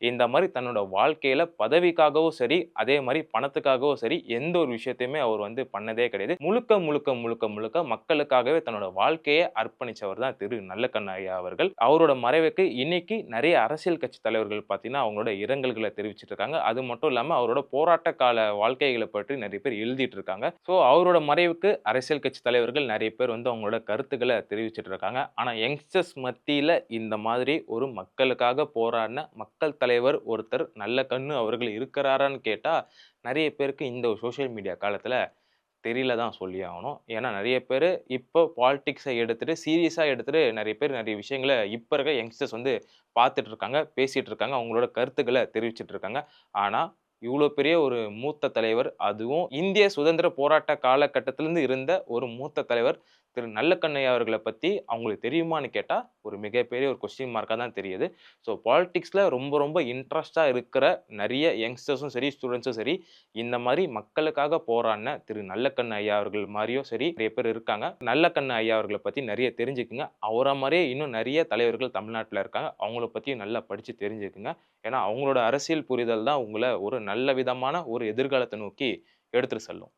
இந்த மாதிரி தன்னோட வாழ்க்கையில பதவிக்காகவும் சரி, அதே மாதிரி பணத்துக்காகவும் சரி, எந்த ஒரு விஷயத்தையுமே அவர் வந்து பண்ணதே கிடையாது. முழுக்க, முழுக்க, முழுக்க, முழுக்க மக்களுக்காகவே தன்னோட வாழ்க்கைய அர்ப்பணிச்சவர் தான் திரு நல்லக்கண்ணு ஐயா அவர்கள். அவரோட மறைவுக்கு இன்னைக்கு நெறைய அரசியல் கட்சி தலைவர்கள் பார்த்தீங்கன்னா, அவங்களோட இரங்கல்கள தெரிவிச்சுட்டு இருக்காங்க. அது மட்டும் இல்லாம அவரோட போராட்ட கால வாழ்க்கைகள பற்றி நெறைய பேர் எழுதிட்டு இருக்காங்க. ஸோ அவரோட மறைவுக்கு அரசியல் கட்சி தலைவர்கள் நெறைய பேர் வந்து அவங்களோட கருத்துக்கள தெரிவிச்சுட்டு இருக்காங்க. ஆனா யங்ஸ்டர்ஸ் மத்தியில இந்த மாதிரி ஒரு மக்களுக்காக போராடின மக்கள் தலைவர் ஒருத்தர் நல்லக்கண்ணு அவர்கள் இருக்கிறாரான்னு கேட்டா, நெறைய பேருக்கு இந்த சோசியல் மீடியா காலத்துல தெரியல தான் சொல்லி ஆகணும். ஏன்னா நெறைய பேரு இப்போ பாலிடிக்ஸ எடுத்துட்டு சீரியஸா எடுத்துட்டு நெறைய பேர் நெறைய விஷயங்கள இப்ப இருக்க யங்ஸ்டர்ஸ் வந்து பார்த்துட்டு இருக்காங்க, பேசிட்டு இருக்காங்க. அவங்களோட கருத்துக்கள தெரிவிச்சுட்டு இருக்காங்க. ஆனா, இவ்ளோ பெரிய ஒரு மூத்த தலைவர், அதுவும் இந்திய சுதந்திர போராட்ட காலகட்டத்திலிருந்து இருந்த ஒரு மூத்த தலைவர் திரு நல்லக்கண்ணையா அவர்கள பத்தி அவங்களுக்கு தெரியுமான்னு கேட்டா, ஒரு மிகப்பெரிய ஒரு கொஸ்டின் மார்க்கா தான் தெரியுது. ஸோ பாலிடிக்ஸ்ல ரொம்ப ரொம்ப இன்ட்ரெஸ்ட்டா இருக்கிற நெறைய யங்ஸ்டர்ஸும் சரி, ஸ்டூடண்ட்ஸும் சரி, இந்த மாரி மக்களுக்காக போராடின திரு நல்லக்கண்ணு ஐயா அவர்கள் மாரியும் சரி, நெறைய பேர் இருக்காங்க. நல்லக்கண்ணு ஐயா அவர்கள பத்தி நெறைய தெரிஞ்சுக்கங்க. அவர மாரியே இன்னும் நெறைய தலைவர்கள் தமிழ்நாட்டுல இருக்காங்க. அவங்கள பத்தியும் நல்லா படிச்சு தெரிஞ்சுக்கங்க. ஏன்னா, அவங்களோட அரசியல் புரிதல் தான் உங்கள ஒரு நல்ல விதமான ஒரு எதிர்காலத்த நோக்கி எடுத்துட்டு செல்லும்.